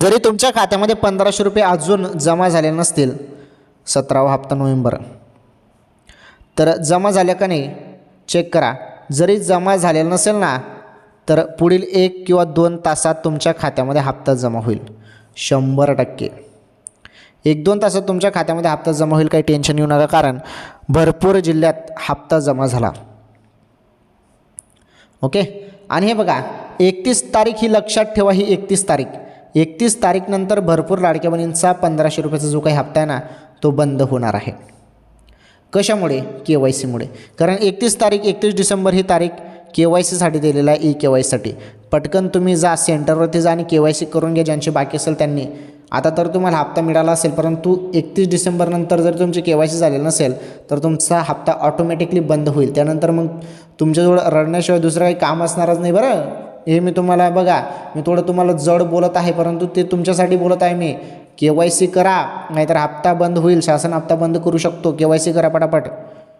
जरी तुमच्या खात्यामध्ये 1500 रुपये अजून जमा झाले नसतील 17वा हप्ता नोव्हेंबर, तर जमा झाल्या का नाही चेक करा. जरी जमा झालेला नसेल ना तर पुढील 1 किंवा 2 तासात तुमच्या खात्यामध्ये हप्ता जमा होईल. 100% 1-2 तासात तुमच्या खात्यामध्ये हप्ता जमा होईल. काही टेन्शन घेऊ नका, कारण भरपूर जिल्ह्यात हप्ता जमा झाला. ओके. आणि हे बघा 31 तारीख ही लक्षात ठेवा, ही 31 तारीख नंतर भरपूर लाडक्या बहिणींचा 1500 रुपयाचा जो काही हप्ता आहे ना तो बंद होणार आहे. कशामुळे? KYCमुळे. कारण 31 डिसेंबर ही तारीख KYCसाठी दिलेला आहे, eKYCसाठी. पटकन तुम्ही जा सेंटरवरती जा आणि KYC करून घ्या ज्यांचे बाकी असेल त्यांनी. आता तर तुम्हाला हप्ता मिळाला असेल, परंतु 31 डिसेंबरनंतर जर तुमची KYC झालेलं नसेल तर तुमचा हप्ता ऑटोमॅटिकली बंद होईल. त्यानंतर मग तुमच्याजवळ रडण्याशिवाय दुसरं काही काम असणारच नाही. बरं, हे मी तुम्हाला बघा, मी थोडं तुम्हाला जड बोलत आहे, परंतु ते तुमच्यासाठी बोलत आहे मी. KYC करा, नाहीतर हप्ता बंद होईल. शासन हप्ता बंद करू शकतो. KYC करा पटापट.